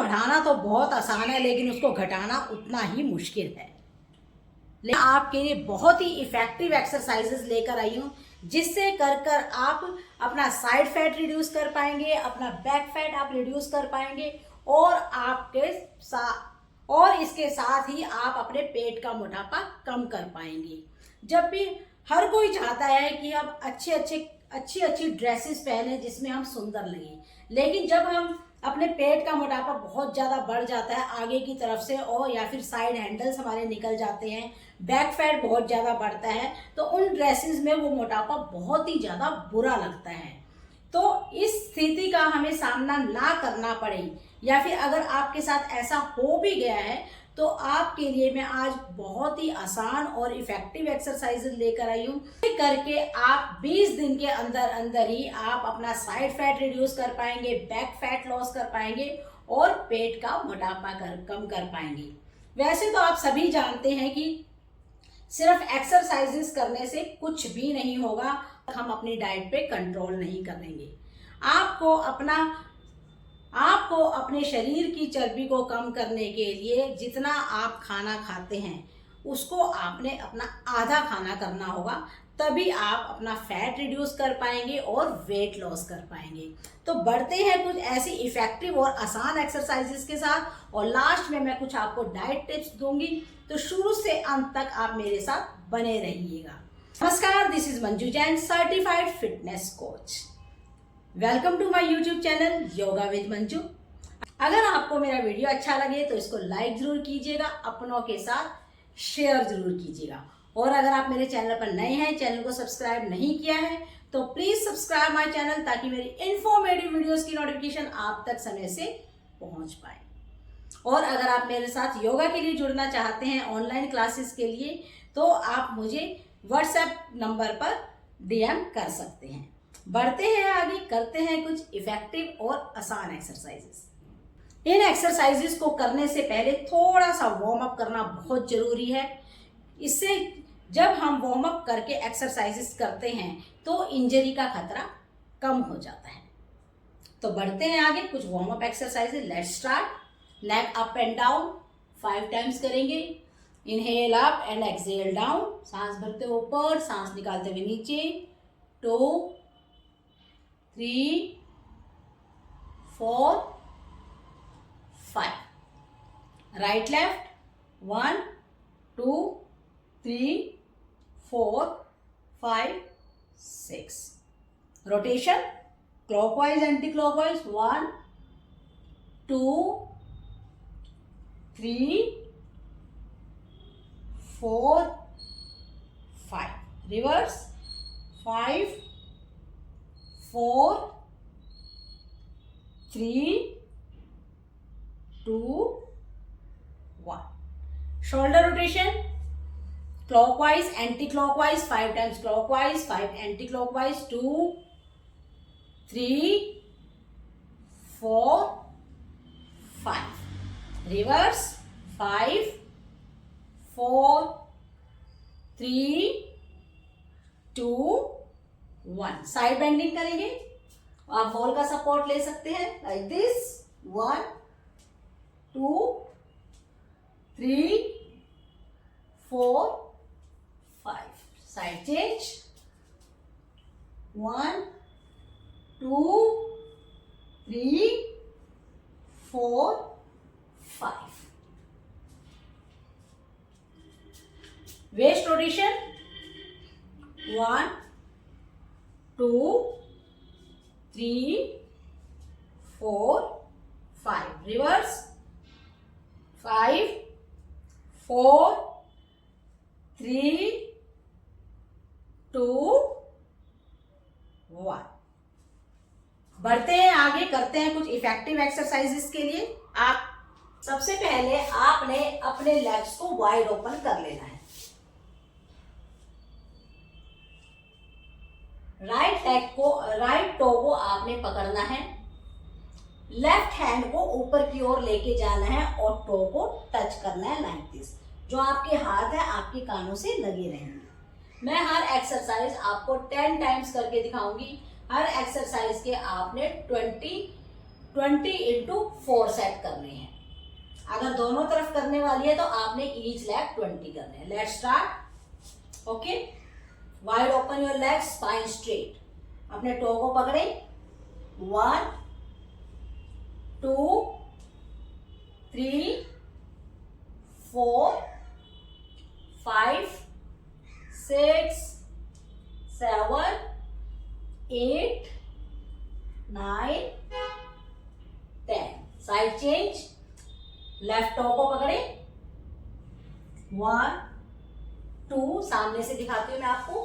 बढ़ाना तो बहुत आसान है, लेकिन उसको घटाना उतना ही मुश्किल है। लेकिन आपके लिए बहुत ही इफेक्टिव एक्सरसाइजेस लेकर आई हूँ, जिससे कर आप अपना साइड फैट रिड्यूस कर पाएंगे, अपना बैक फैट आप रिड्यूस कर पाएंगे, और इसके साथ ही आप अपने पेट का मोटापा कम कर पाएंगे। जब भी हर कोई चाहता है कि हम अच्छी ड्रेसेस पहने जिसमें हम सुंदर लगें, लेकिन जब हम अपने पेट का मोटापा बहुत ज़्यादा बढ़ जाता है आगे की तरफ से, और या फिर साइड हैंडल्स हमारे निकल जाते हैं, बैक फैट बहुत ज़्यादा बढ़ता है, तो उन ड्रेसेस में वो मोटापा बहुत ही ज़्यादा बुरा लगता है। तो इस स्थिति का हमें सामना ना करना पड़े, या फिर अगर आपके साथ ऐसा हो भी गया है, तो आपके लिए मैं आज बहुत ही आसान और इफेक्टिव एक्सरसाइजेज लेकर आई हूँ, करके आप 20 दिन के अंदर अंदर ही आप अपना साइड फैट रिड्यूस कर पाएंगे, बैक फैट लॉस कर पाएंगे, और पेट का मोटापा कम कर पाएंगे। वैसे तो आप सभी जानते हैं कि सिर्फ एक्सरसाइजेस करने से कुछ भी नहीं होगा, हम अपनी डाइट पे कंट्रोल नहीं करेंगे। आपको अपने शरीर की चर्बी को कम करने के लिए जितना आप खाना खाते हैं उसको आपने अपना आधा खाना करना होगा, तभी आप अपना फैट रिड्यूस कर पाएंगे और वेट लॉस कर पाएंगे। तो बढ़ते हैं कुछ ऐसी इफेक्टिव और आसान एक्सरसाइजेस के साथ, और लास्ट में मैं कुछ आपको डाइट टिप्स दूंगी, तो शुरू से अंत तक आप मेरे साथ बने रहिएगा। नमस्कार, this is Manju Jain, certified fitness coach. Welcome to my YouTube channel yoga with Manju. अगर आपको मेरा वीडियो अच्छा लगे तो इसको लाइक जरूर कीजिएगा, अपनों के साथ शेयर जरूर कीजिएगा, और अगर आप मेरे चैनल पर नए हैं, चैनल को सब्सक्राइब नहीं किया है, तो प्लीज सब्सक्राइब माय चैनल, ताकि मेरी इंफॉर्मेटिव वीडियोस की नोटिफिकेशन आप तक समय से पहुंच पाए। और अगर आप मेरे साथ योगा के लिए जुड़ना चाहते हैं ऑनलाइन क्लासेस के लिए, तो आप मुझे व्हाट्सएप नंबर पर DM कर सकते हैं। बढ़ते हैं आगे, करते हैं कुछ इफेक्टिव और आसान एक्सरसाइजेस। इन एक्सरसाइजेस को करने से पहले थोड़ा सा वार्म अप करना बहुत जरूरी है। इससे जब हम वार्म अप करके एक्सरसाइजेस करते हैं तो इंजरी का खतरा कम हो जाता है। तो बढ़ते हैं आगे, कुछ warm up exercises. Let's start. Neck up and down 5 times करेंगे। Inhale up and exhale down, सांस भरते हुए ऊपर, सांस निकालते हुए नीचे। 2 3 4 5। Right left 1 2 3 4 5 6। Rotation clockwise anti clockwise 1 2 3 4 5। Reverse 5 4 3 2 1। Shoulder rotation clockwise anti clockwise 5 times clockwise, 5 anti clockwise, 2 3 4 5। Reverse 5 4 3 2 1। Side bending करेंगे, आप वॉल का सपोर्ट ले सकते हैं like this. 1 2 3 4 5। Side change 1 2 3 4 5। Waist rotation 1 2 3 4 5। Reverse 5 4 3 2 1। बढ़ते हैं आगे, करते हैं कुछ इफेक्टिव एक्सरसाइजेस के लिए। आप सबसे पहले आपने अपने लेग्स को वाइड ओपन कर लेना है। राइट टो को आपने पकड़ना है, लेफ्ट हैंड को ऊपर की ओर लेके जाना है और टो को टच करना है लाइक दिस। जो आपके हाथ है आपके कानों से लगे रहेंगे। मैं हर एक्सरसाइज आपको 10 टाइम्स करके दिखाऊंगी। हर एक्सरसाइज के आपने 20 20 × 4 सेट करने हैं। अगर दोनों तरफ करने वाली है तो आपने ईच लेग 20 करने हैं। Let's start. Okay, wide open your leg, spine straight, अपने टो को पकड़े। 1 2 3 4 5 6 7 8 9 10। साइड चेंज, लेफ्ट टो को पकड़े। 1 2, सामने से दिखाती हूं मैं आपको,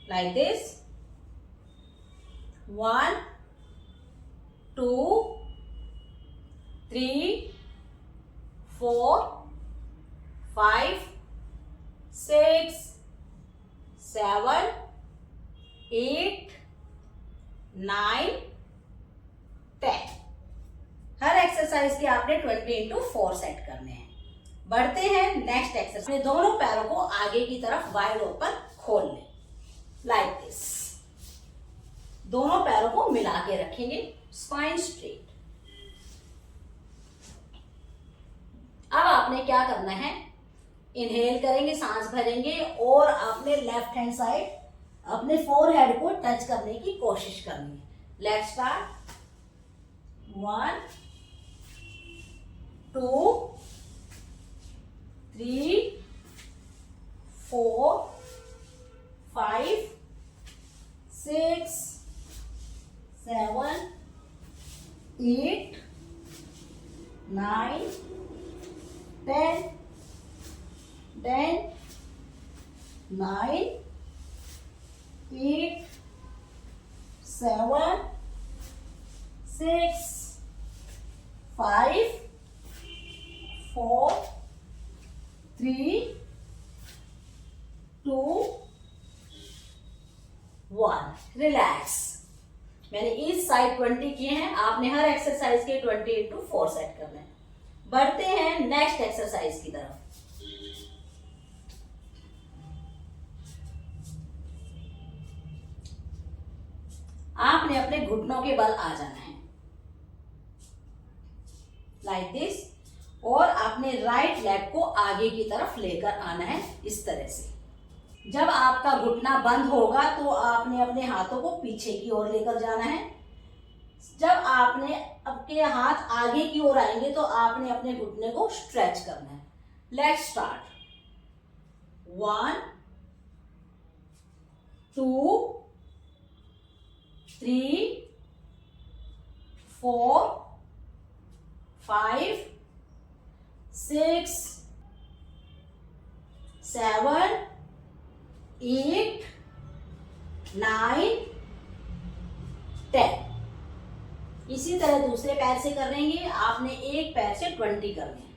लाइक दिस। 1 2 3 4 5 6 7 8 9 10। हर एक्सरसाइज के आपने 20 × 4 सेट करने हैं। बढ़ते हैं नेक्स्ट एक्सरसाइज। अपने दोनों पैरों को आगे की तरफ वाइड ओपन खोल लें, लाइक दिस। दोनों पैरों को मिला के रखेंगे, स्पाइन स्ट्रेट। अब आपने क्या करना है, इनहेल करेंगे, सांस भरेंगे और आपने लेफ्ट हैंड साइड अपने फोरहेड को टच करने की कोशिश करनी है। Let's start. 1 2 3 4 5 6 7 8 9 10 10 9 8 7 6 5 4 3 2 1। रिलैक्स। मैंने इस साइड 20 किए हैं, आपने हर एक्सरसाइज के 20 × 4 सेट करने हैं। बढ़ते हैं नेक्स्ट एक्सरसाइज की तरफ। आपने अपने घुटनों के बल आ जाना है, लाइक दिस, और आपने राइट लेग को आगे की तरफ लेकर आना है, इस तरह से। जब आपका घुटना बंद होगा तो आपने अपने हाथों को पीछे की ओर लेकर जाना है। जब आपने आपके हाथ आगे की ओर आएंगे तो आपने अपने घुटने को स्ट्रेच करना है। Let's start. 1 2 3 4 5 6 7 8 9 10। इसी तरह दूसरे पैर से करेंगे। आपने एक पैर से 20 करने हैं।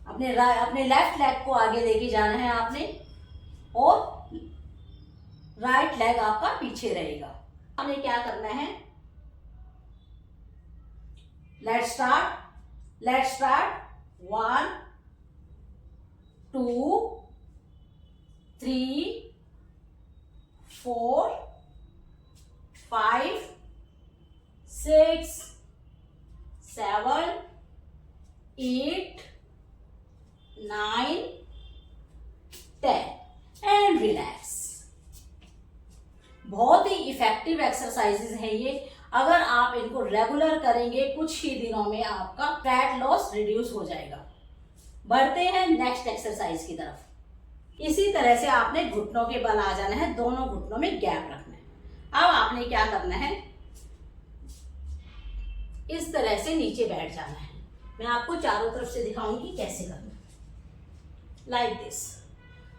अपने लेफ्ट लेग को आगे लेके जाना है आपने, और राइट लेग आपका पीछे रहेगा। आपने क्या करना है, लेट्स स्टार्ट। 1 2 3 4 5 6 7 8 9 10 and relax. बहुत ही इफेक्टिव एक्सरसाइजेज हैं ये। अगर आप इनको रेगुलर करेंगे, कुछ ही दिनों में आपका फैट लॉस रिड्यूस हो जाएगा। बढ़ते हैं नेक्स्ट एक्सरसाइज की तरफ। इसी तरह से आपने घुटनों के बल आ जाना है, दोनों घुटनों में गैप रखना है। अब आपने क्या करना है, इस तरह से नीचे बैठ जाना है। मैं आपको चारों तरफ से दिखाऊंगी कैसे करना है, लाइक दिस।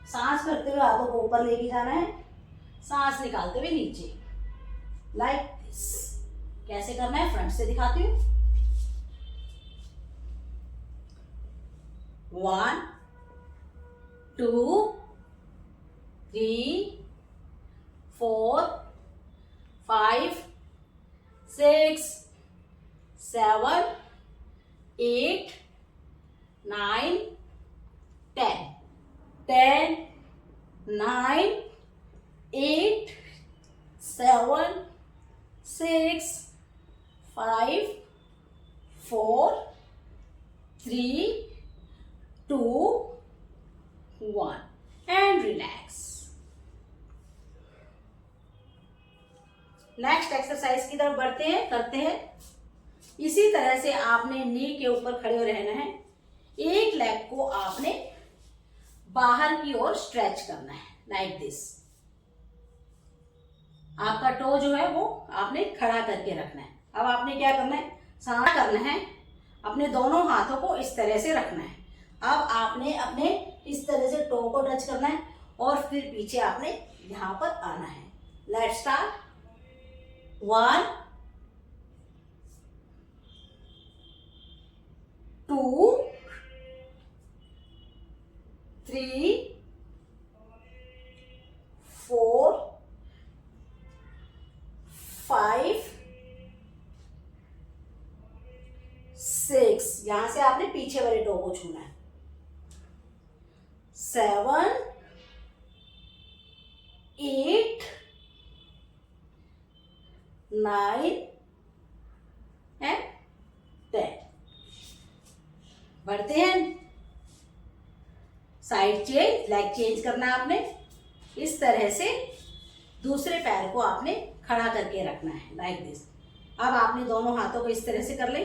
सांस भरते हुए हाथों को ऊपर लेके जाना है, सांस निकालते हुए नीचे, लाइक दिस। कैसे करना है, फ्रंट से दिखाती हूँ। 1 2 3 4 5 6 7 8 9 10 10 9 8 7 6 5 4 3 2 1 and relax. नेक्स्ट एक्सरसाइज की तरफ बढ़ते हैं, करते हैं। इसी तरह से आपने नी के ऊपर खड़े हो रहना है। एक लेग को आपने बाहर की ओर स्ट्रेच करना है लाइक दिस। आपका टो जो है वो आपने खड़ा करके रखना है। अब आपने क्या करना है, सामना करना है, अपने दोनों हाथों को इस तरह से रखना है। अब आपने अपने इस तरह से टो को टच करना है और फिर पीछे आपने यहां पर आना है। Let's start. 1 2 3 4 5 6, यहां से आपने पीछे वाले टो को छूना है। 7 8 9 and 10। बढ़ते हैं, साइड चेंज, लेग चेंज करना है आपने। इस तरह से दूसरे पैर को आपने खड़ा करके रखना है लाइक दिस। अब आपने दोनों हाथों को इस तरह से कर ले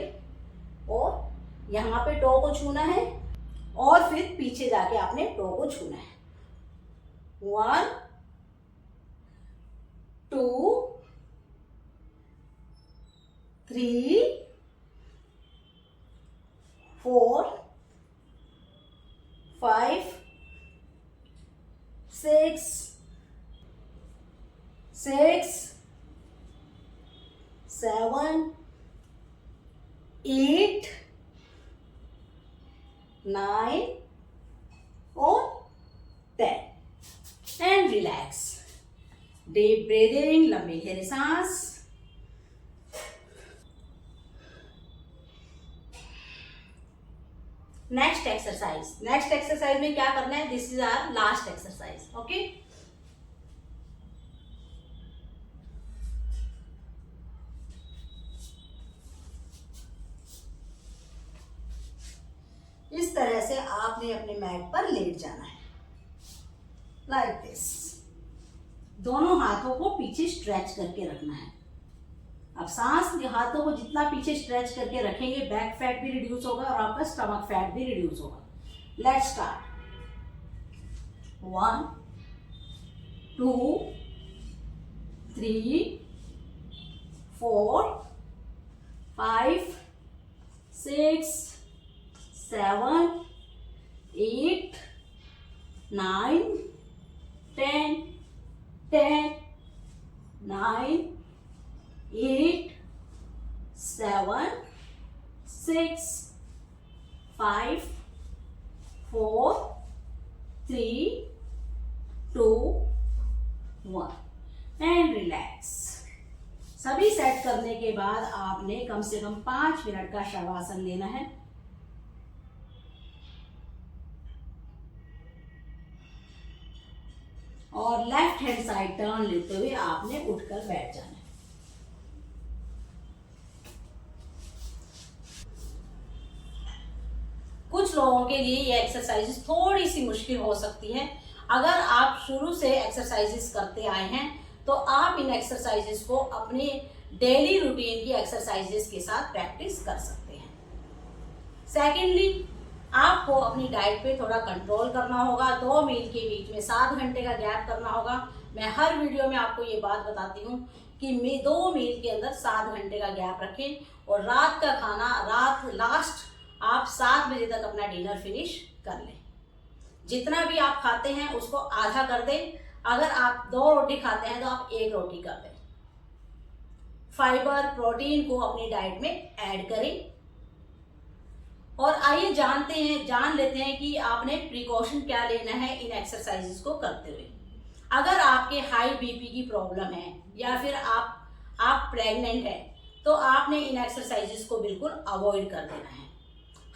और यहां पे टो को छूना है और फिर पीछे जाके आपने टो को छूना है। 1 2 3 4 5 6 7 8 9 और 10 एंड रिलैक्स। डीप ब्रीदिंग, लंबी गहरी सांस। नेक्स्ट एक्सरसाइज में क्या करना है, this is our last exercise. Okay, इस तरह से आपने अपने मैट पर लेट जाना है लाइक दिस। दोनों हाथों को पीछे स्ट्रेच करके रखना है। अब सांस हाथों को जितना पीछे स्ट्रेच करके रखेंगे, बैक फैट भी रिड्यूस होगा और आपका स्टमक फैट भी रिड्यूस होगा। Let's start. 1 2 3 4 5 6 7 8 9 10 9 8 7 6 5 4 3 2 1 and relax. सभी सेट करने के बाद आपने कम से कम 5 मिनट का शवासन लेना है। और लेफ्ट हैंड साइड टर्न लेते हुए आपने उठकर बैठ जाना है। कुछ लोगों के लिए ये एक्सरसाइजेस थोड़ी सी मुश्किल हो सकती है। अगर आप शुरू से एक्सरसाइजेस करते आए हैं तो आप इन एक्सरसाइजेस को अपने डेली रूटीन की एक्सरसाइजेस के साथ प्रैक्टिस कर सकते हैं। सेकेंडली, आपको अपनी डाइट पे थोड़ा कंट्रोल करना होगा। 2 मील के बीच में 7 घंटे का गैप करना होगा। मैं हर वीडियो में आपको ये बात बताती हूँ कि 2 मील के अंदर 7 घंटे का गैप रखें और रात का खाना लास्ट आप 7 बजे तक अपना डिनर फिनिश कर लें। जितना भी आप खाते हैं उसको आधा कर दें। अगर आप 2 रोटी खाते हैं तो आप 1 रोटी कर दें। फाइबर, प्रोटीन को अपनी डाइट में ऐड करें। और आइए जान लेते हैं कि आपने प्रिकॉशन क्या लेना है इन एक्सरसाइजेस को करते हुए। अगर आपके हाई बीपी की प्रॉब्लम है या फिर आप प्रेग्नेंट है तो आपने इन एक्सरसाइजेस को बिल्कुल अवॉइड कर देना है।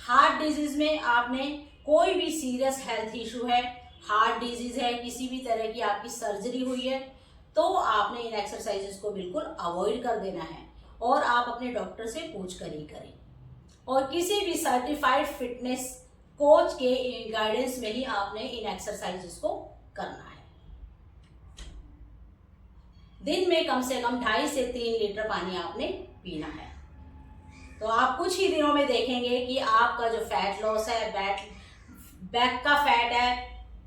हार्ट डिजीज में आपने कोई भी सीरियस हेल्थ इशू है, हार्ट डिजीज है, किसी भी तरह की आपकी सर्जरी हुई है तो आपने इन एक्सरसाइजेस को बिल्कुल अवॉइड कर देना है और आप अपने डॉक्टर से पूछ कर ही करें और किसी भी सर्टिफाइड फिटनेस कोच के गाइडेंस में ही आपने इन एक्सरसाइजेस को करना है। दिन में कम से कम 2.5 से 3 लीटर पानी आपने पीना है। तो आप कुछ ही दिनों में देखेंगे कि आपका जो फैट लॉस है, बैक का फैट है,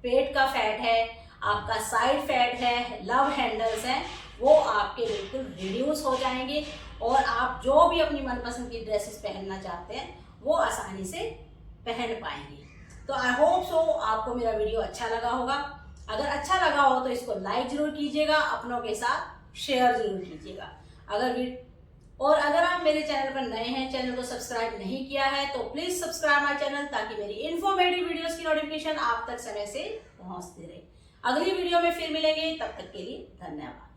पेट का फैट है, आपका साइड फैट है, लव हैंडल्स हैं, वो आपके बिल्कुल रिड्यूस हो जाएंगे और आप जो भी अपनी मनपसंद की ड्रेसेस पहनना चाहते हैं वो आसानी से पहन पाएंगे। तो आई होप सो आपको मेरा वीडियो अच्छा लगा होगा। अगर अच्छा लगा हो तो इसको लाइक जरूर कीजिएगा, अपनों के साथ शेयर जरूर कीजिएगा। अगर आप मेरे चैनल पर नए हैं, चैनल को सब्सक्राइब नहीं किया है तो प्लीज सब्सक्राइब माय चैनल ताकि मेरी इन्फॉर्मेटिव वीडियोस की नोटिफिकेशन आप तक समय से पहुंचती रहे। अगली वीडियो में फिर मिलेंगे, तब तक के लिए धन्यवाद।